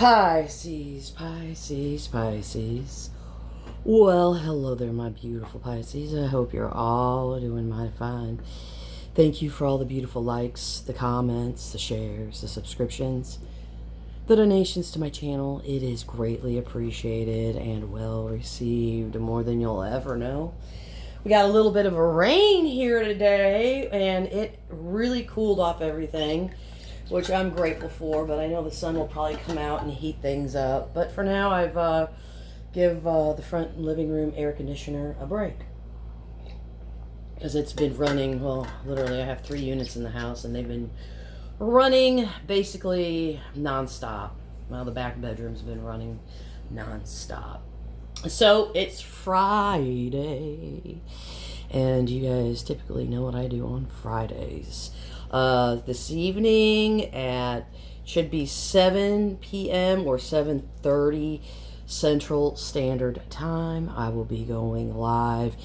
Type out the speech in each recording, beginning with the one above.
Pisces, Pisces, Pisces. Well, hello there, my beautiful Pisces. I hope you're all doing mighty fine. Thank you for all the beautiful likes, the comments, the shares, the subscriptions, the donations to my channel. It is greatly appreciated and well received, more than you'll ever know. We got a little bit of a rain here today, and it really cooled off everything, which I'm grateful for, but I know the sun will probably come out and heat things up. But for now, I've give the front living room air conditioner a break. Because it's been running, well, literally I have 3 units in the house, and they've been running basically non-stop. Well, the back bedroom's been running non-stop. So it's Friday, and you guys typically know what I do on Fridays. This evening at, should be 7 p.m. or 7:30 Central Standard Time, I will be going live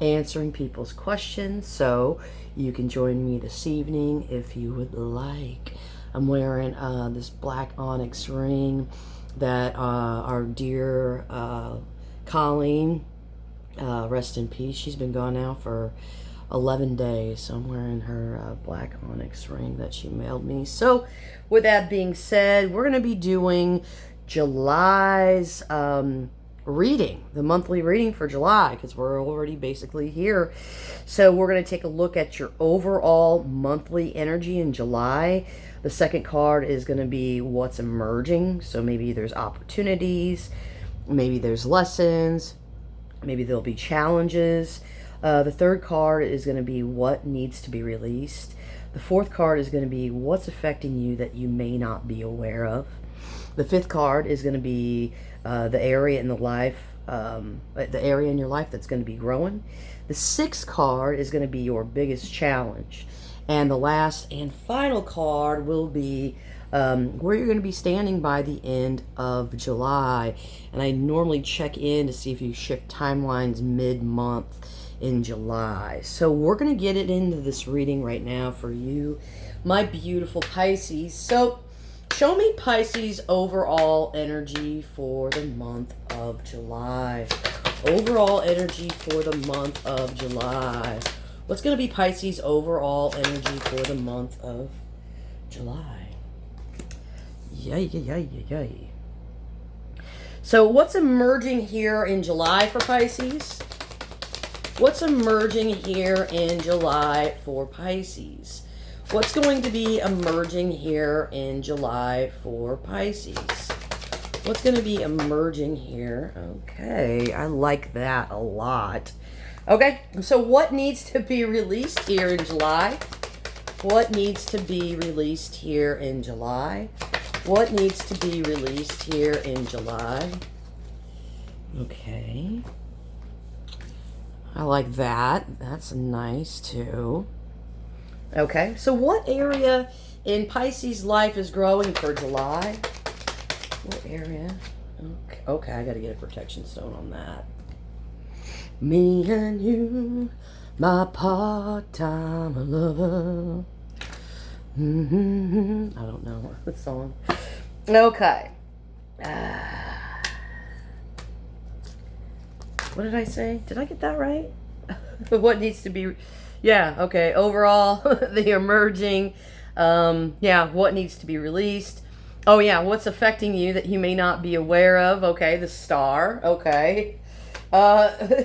answering people's questions, so you can join me this evening if you would like. I'm wearing this black onyx ring that our dear Colleen, rest in peace, she's been gone now for 11 days, so I'm wearing her black onyx ring that she mailed me. So with that being said, we're going to be doing July's reading, the monthly reading for July, because we're already basically here. So we're going to take a look at your overall monthly energy in July. The second card is going to be what's emerging. So maybe there's opportunities, maybe there's lessons, maybe there'll be challenges. The third card is going to be what needs to be released. The fourth card is going to be what's affecting you that you may not be aware of. The fifth card is going to be the area in the life, the area in your life that's going to be growing. The sixth card is going to be your biggest challenge. And the last and final card will be where you're going to be standing by the end of July. And I normally check in to see if you shift timelines mid-month in July. So we're going to get it into this reading right now for you, my beautiful Pisces. So show me Pisces overall energy for the month of July. Overall energy for the month of July. What's going to be Pisces overall energy for the month of July? Yay, yay, yay, yay, yay. So what's emerging here in July for Pisces? What's emerging here in July for Pisces? What's going to be emerging here in July for Pisces? What's going to be emerging here? Okay, I like that a lot. Okay, so what needs to be released here in July? What needs to be released here in July? What needs to be released here in July? Okay. I like that. That's nice too. Okay, so what area in Pisces life is growing for July? What area? Okay, I got to get a protection stone on that. Me and you, my part-time lover. I don't know the song. Okay. What did I say? Did I get that right? What needs to be... Yeah, okay. Overall, the emerging... yeah, what needs to be released. Oh, yeah, what's affecting you that you may not be aware of. Okay, the star. Okay.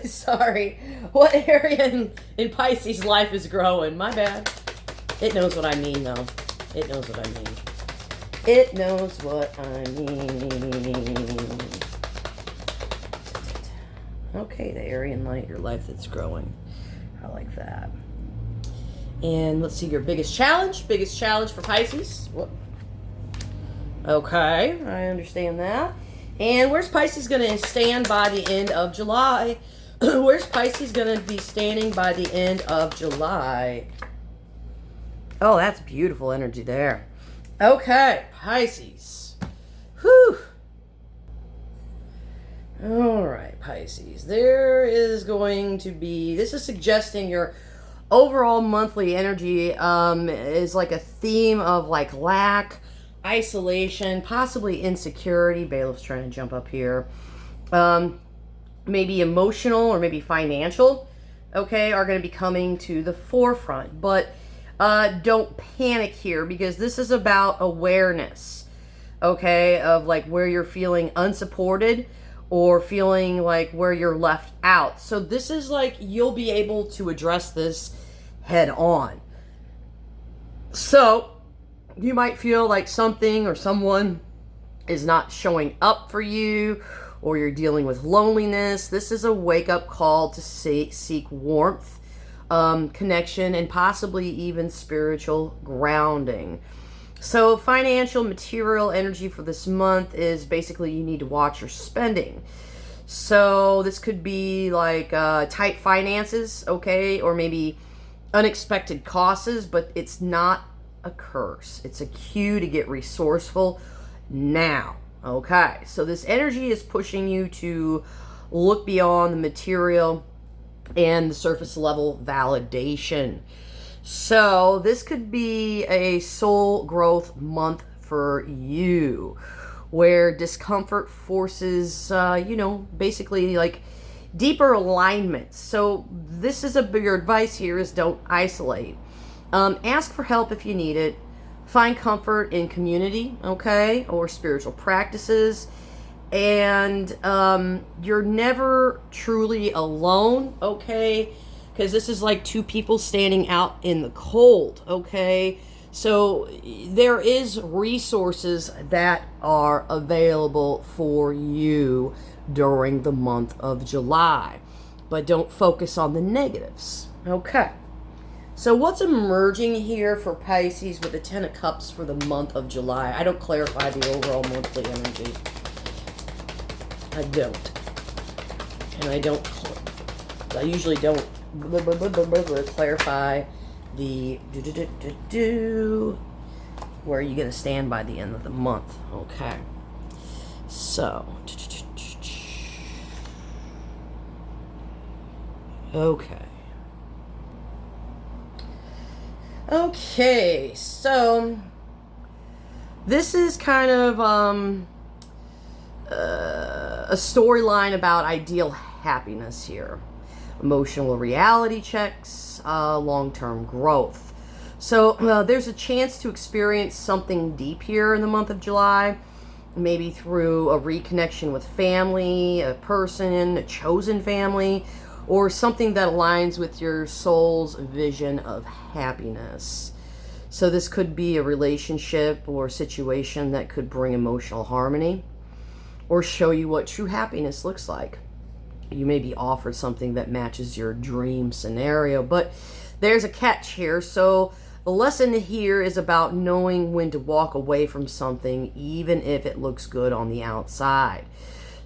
Sorry. What area in Pisces life is growing? My bad. It knows what I mean, though. It knows what I mean. It knows what I mean. Okay, the area in your life that's growing. I like that. And let's see, your biggest challenge. Biggest challenge for Pisces. What? Okay, I understand that. And where's Pisces going to stand by the end of July? Where's Pisces going to be standing by the end of July? Oh, that's beautiful energy there. Okay, Pisces. Whew. All right, Pisces. There is going to be, this is suggesting your overall monthly energy is like a theme of like lack, isolation, possibly insecurity. Bailiff's trying to jump up here. Maybe emotional or maybe financial, okay, are going to be coming to the forefront. But don't panic here, because this is about awareness, okay, of like where you're feeling unsupported or feeling like where you're left out. So this is like you'll be able to address this head on. So you might feel like something or someone is not showing up for you, or you're dealing with loneliness. This is a wake-up call to seek warmth, connection, and possibly even spiritual grounding. So financial, material energy for this month is basically you need to watch your spending. So this could be like tight finances, okay, or maybe unexpected costs, but it's not a curse. It's a cue to get resourceful now, okay? So this energy is pushing you to look beyond the material and the surface level validation. So this could be a soul growth month for you, where discomfort forces, basically like deeper alignment. So this is your advice here is don't isolate. Ask for help if you need it. Find comfort in community, okay, or spiritual practices. And you're never truly alone, okay? Because this is like two people standing out in the cold, okay? So there is resources that are available for you during the month of July. But don't focus on the negatives, okay? So what's emerging here for Pisces with the Ten of Cups for the month of July? I don't clarify the overall monthly energy. I don't. And I usually don't clarify the where are you going to stand by the end of the month. Okay. So. Okay. Okay, so this is kind of a storyline about ideal happiness here. Emotional reality checks, long-term growth. So there's a chance to experience something deep here in the month of July, maybe through a reconnection with family, a person, a chosen family, or something that aligns with your soul's vision of happiness. So this could be a relationship or situation that could bring emotional harmony or show you what true happiness looks like. You may be offered something that matches your dream scenario, but there's a catch here. So the lesson here is about knowing when to walk away from something, even if it looks good on the outside.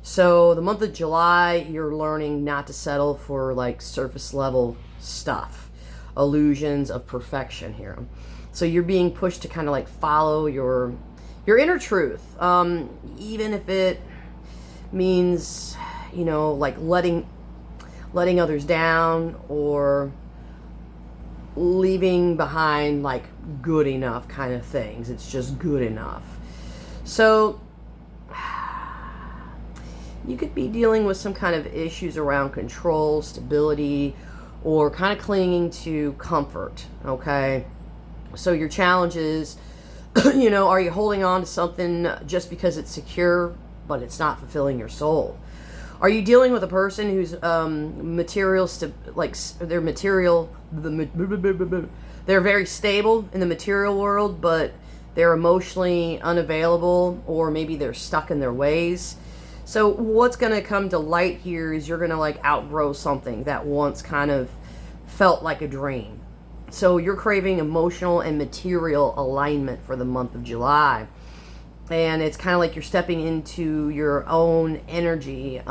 So the month of July, you're learning not to settle for like surface level stuff, illusions of perfection here. So you're being pushed to kind of like follow your inner truth, even if it means, like letting others down or leaving behind like good enough kind of things. It's just good enough. So you could be dealing with some kind of issues around control, stability, or kind of clinging to comfort, okay? So your challenge is, are you holding on to something just because it's secure, but it's not fulfilling your soul? Are you dealing with a person who's they're very stable in the material world, but they're emotionally unavailable, or maybe they're stuck in their ways? So what's going to come to light here is you're going to like outgrow something that once kind of felt like a dream. So you're craving emotional and material alignment for the month of July. And it's kind of like you're stepping into your own energy.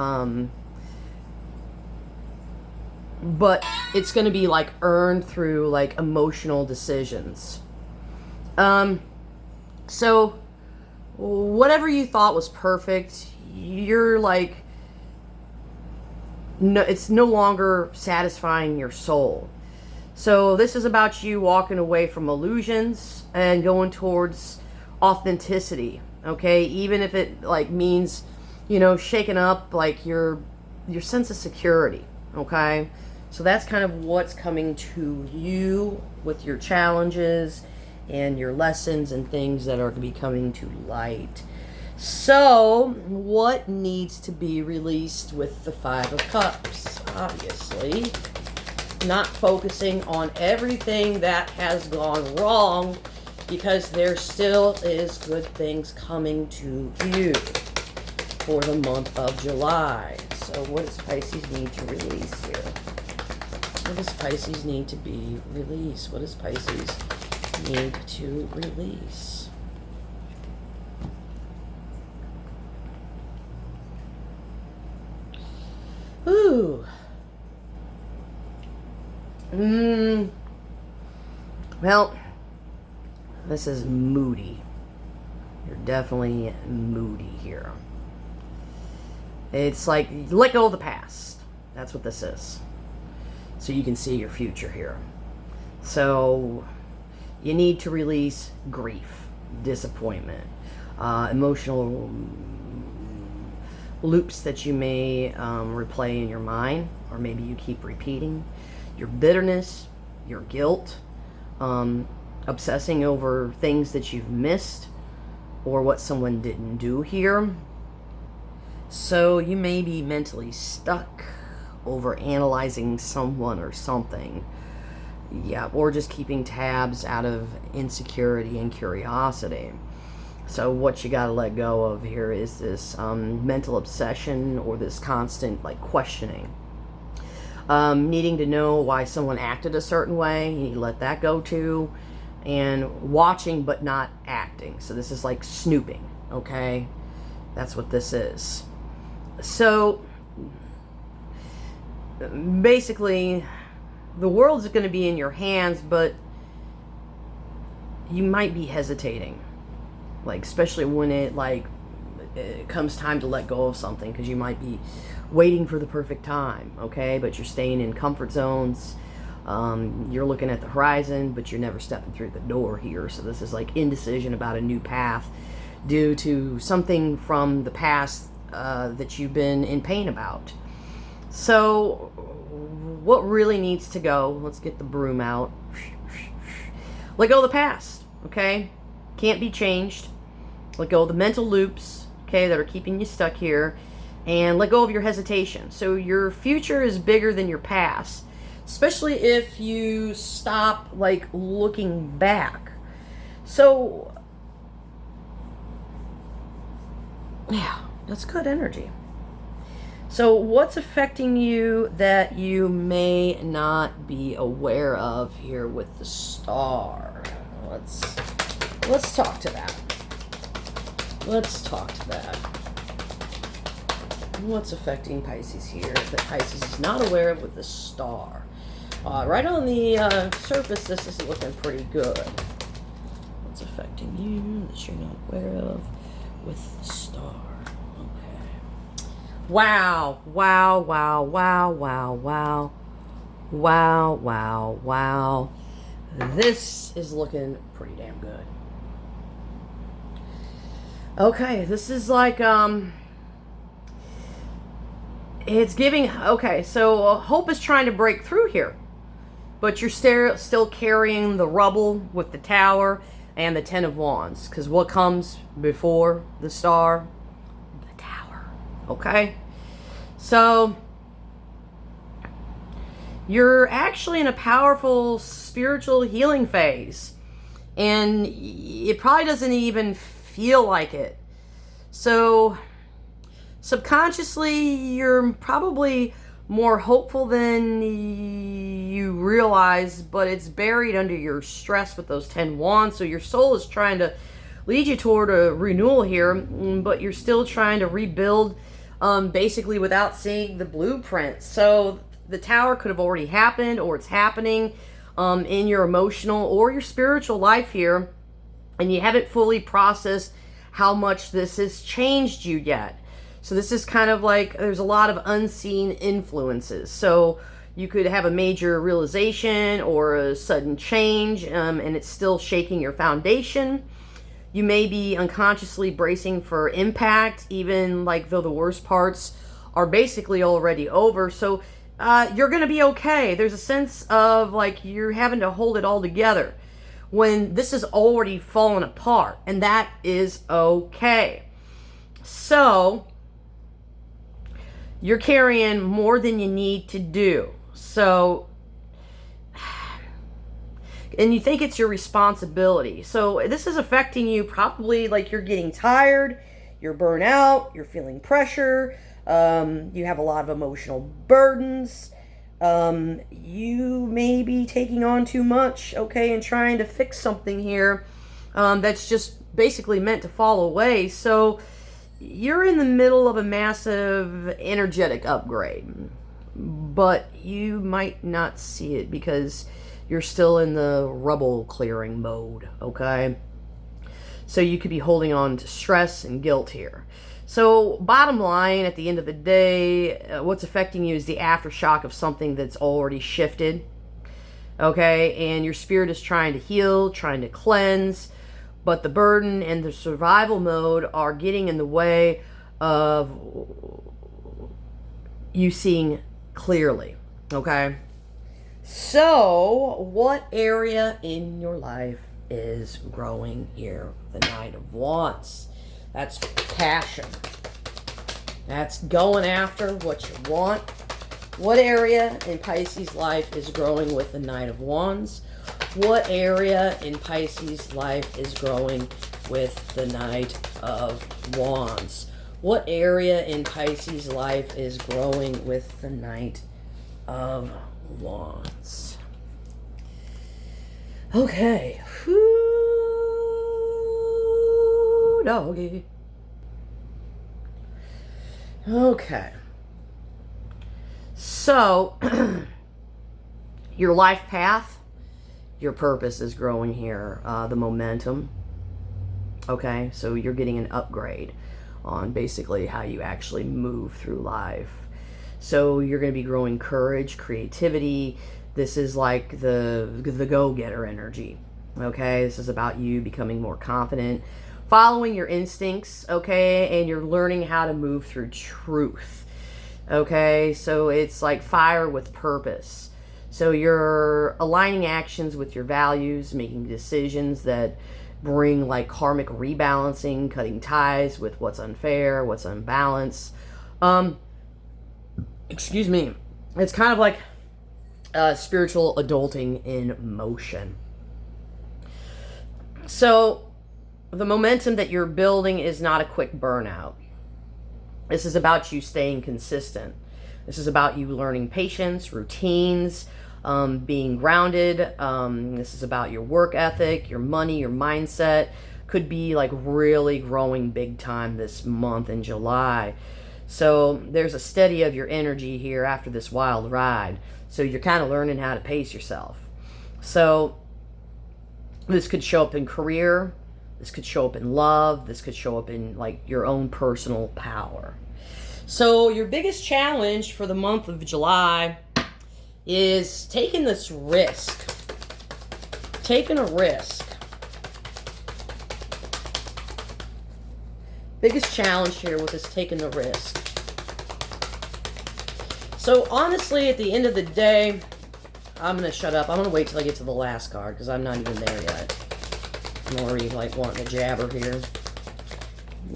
But it's going to be like earned through like emotional decisions. So whatever you thought was perfect, you're like, no, it's no longer satisfying your soul. So this is about you walking away from illusions and going towards authenticity, okay? Even if it like means, you know, shaking up like your sense of security, okay? So that's kind of what's coming to you with your challenges and your lessons and things that are going to be coming to light. So what needs to be released with the Five of Cups? Obviously, not focusing on everything that has gone wrong, because there still is good things coming to you for the month of July. So what does Pisces need to release here? What does Pisces need to be released? What does Pisces need to release? Ooh. Well, this is moody. You're definitely moody here. It's like, let go of the past. That's what this is. So you can see your future here. So you need to release grief, disappointment, emotional loops that you may replay in your mind, or maybe you keep repeating. Your bitterness, your guilt, obsessing over things that you've missed or what someone didn't do here. So you may be mentally stuck over analyzing someone or something. Yeah, or just keeping tabs out of insecurity and curiosity. So what you got to let go of here is this mental obsession, or this constant like questioning. Needing to know why someone acted a certain way. You need to let that go too. And watching but not acting. So this is like snooping, okay? That's what this is. So basically, the world's going to be in your hands, but you might be hesitating. Like, especially when it comes time to let go of something, because you might be waiting for the perfect time, okay? But you're staying in comfort zones. You're looking at the horizon, but you're never stepping through the door here. So this is like indecision about a new path due to something from the past that you've been in pain about. So what really needs to go? Let's get the broom out. Let go of the past, okay? Can't be changed. Let go of the mental loops, okay, that are keeping you stuck here. And let go of your hesitation. So your future is bigger than your past, especially if you stop like looking back. So yeah, that's good energy. So what's affecting you that you may not be aware of here with the star? Let's talk to that. Let's talk to that. What's affecting Pisces here that Pisces is not aware of with the star? Right on the surface, this is looking pretty good. What's affecting you that you're not aware of with the star? Okay. Wow, wow, wow, wow, wow, wow. Wow, wow, wow. This is looking pretty damn good. Okay, this is like, it's giving, okay, so hope is trying to break through here. But you're still carrying the rubble with the Tower and the Ten of Wands. Because what comes before the star? The Tower. Okay? So, you're actually in a powerful spiritual healing phase. And it probably doesn't even feel like it. So, subconsciously, you're probably more hopeful than you realize, but it's buried under your stress with those 10 wands. So your soul is trying to lead you toward a renewal here, but you're still trying to rebuild basically without seeing the blueprint. So the Tower could have already happened, or it's happening in your emotional or your spiritual life here, and you haven't fully processed how much this has changed you yet. So this is kind of like there's a lot of unseen influences. So you could have a major realization or a sudden change, and it's still shaking your foundation. You may be unconsciously bracing for impact, even like though the worst parts are basically already over. So you're going to be okay. There's a sense of like you're having to hold it all together when this is already fallen apart, and that is okay. So you're carrying more than you need to do. So, and you think it's your responsibility. So this is affecting you probably like you're getting tired, you're burnt out, you're feeling pressure, you have a lot of emotional burdens, you may be taking on too much, okay, and trying to fix something here that's just basically meant to fall away. So you're in the middle of a massive energetic upgrade, but you might not see it because you're still in the rubble clearing mode, okay? So you could be holding on to stress and guilt here. So bottom line, at the end of the day, what's affecting you is the aftershock of something that's already shifted, okay? And your spirit is trying to heal, trying to cleanse, but the burden and the survival mode are getting in the way of you seeing clearly, okay? So, what area in your life is growing here? The Knight of Wands. That's passion. That's going after what you want. What area in Pisces life is growing with the Knight of Wands? What area in Pisces life is growing with the Knight of Wands? What area in Pisces life is growing with the Knight of Wands? Okay. Whoo, doggy. Okay. So, your life path, your purpose is growing here. The momentum. Okay, so you're getting an upgrade on basically how you actually move through life. So you're going to be growing courage, creativity. This is like the go-getter energy. Okay, this is about you becoming more confident, following your instincts, okay, and you're learning how to move through truth. Okay, so it's like fire with purpose. So you're aligning actions with your values, making decisions that bring like karmic rebalancing, cutting ties with what's unfair, what's unbalanced. Excuse me. It's kind of like spiritual adulting in motion. So the momentum that you're building is not a quick burnout. This is about you staying consistent. This is about you learning patience, routines, being grounded. This is about your work ethic, your money, your mindset. Could be like really growing big time this month in July. So there's a steady of your energy here after this wild ride. So you're kind of learning how to pace yourself. So this could show up in career. This could show up in love. This could show up in like your own personal power. So your biggest challenge for the month of July is taking this risk. Taking a risk. Biggest challenge here with this taking the risk. So honestly, at the end of the day, I'm going to shut up. I'm going to wait till I get to the last card because I'm not even there yet. I'm already like wanting to jabber here.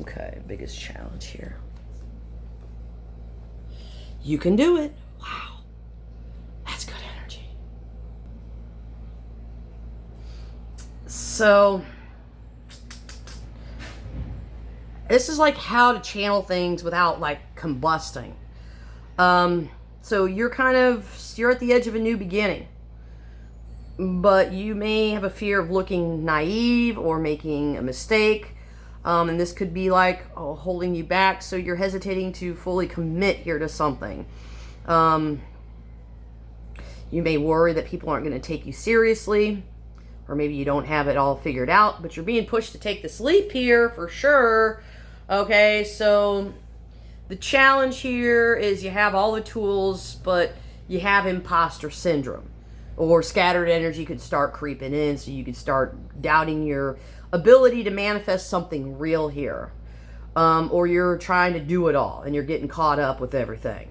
Okay, biggest challenge here. You can do it. Wow. That's good energy. So, this is like how to channel things without like combusting. So you're at the edge of a new beginning. But you may have a fear of looking naive or making a mistake. And this could be like holding you back, so you're hesitating to fully commit here to something. You may worry that people aren't going to take you seriously, or maybe you don't have it all figured out, but you're being pushed to take this leap here for sure. Okay, so the challenge here is you have all the tools, but you have imposter syndrome. Or scattered energy could start creeping in, so you could start doubting your ability to manifest something real here. Or you're trying to do it all and you're getting caught up with everything.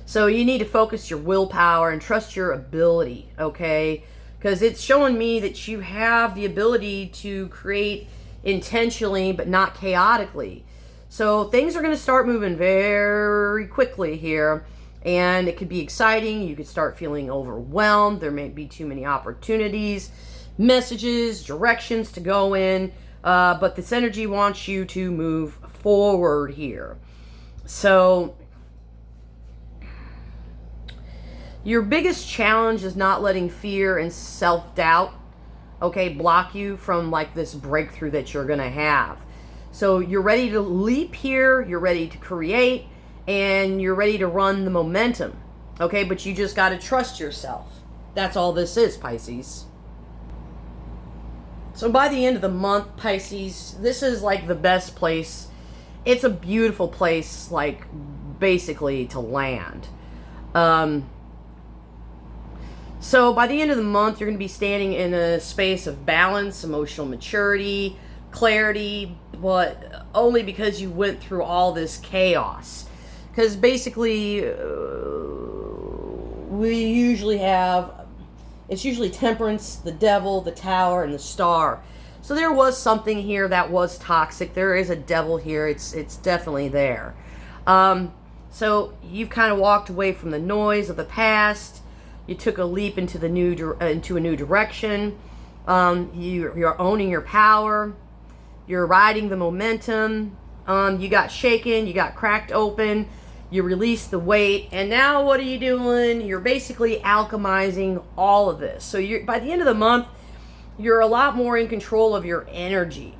So you need to focus your willpower and trust your ability, okay? Because it's showing me that you have the ability to create intentionally but not chaotically. So things are going to start moving very quickly here, and it could be exciting. You could start feeling overwhelmed. There may be too many opportunities, messages, directions to go in, but this energy wants you to move forward here. So your biggest challenge is not letting fear and self-doubt, okay, block you from like this breakthrough that you're going to have. So you're ready to leap here, you're ready to create, and you're ready to run the momentum, okay? But you just got to trust yourself. That's all this is, Pisces. So by the end of the month, Pisces, this is like the best place. It's a beautiful place, like basically to land. So by the end of the month, you're going to be standing in a space of balance, emotional maturity, clarity, but only because you went through all this chaos. Because basically, it's usually temperance, the devil, the tower, and the star. So there was something here that was toxic. There is a devil here. It's definitely there. So you've kind of walked away from the noise of the past. You took a leap into a new direction. You're owning your power. You're riding the momentum. You got shaken. You got cracked open. You released the weight. And now what are you doing? You're basically alchemizing all of this. So by the end of the month, you're a lot more in control of your energy.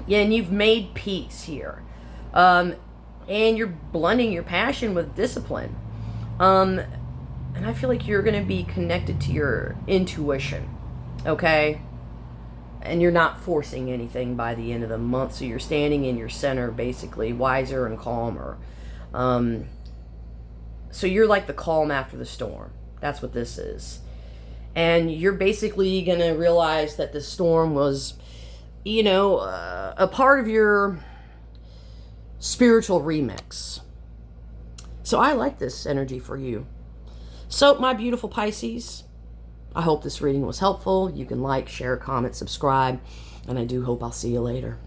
And you've made peace here. And you're blending your passion with discipline. And I feel like you're going to be connected to your intuition, okay? And you're not forcing anything by the end of the month, so you're standing in your center, basically, wiser and calmer. So you're like the calm after the storm. That's what this is. And you're basically going to realize that the storm was, a part of your spiritual remix. So I like this energy for you. So, my beautiful Pisces, I hope this reading was helpful. You can like, share, comment, subscribe, and I do hope I'll see you later.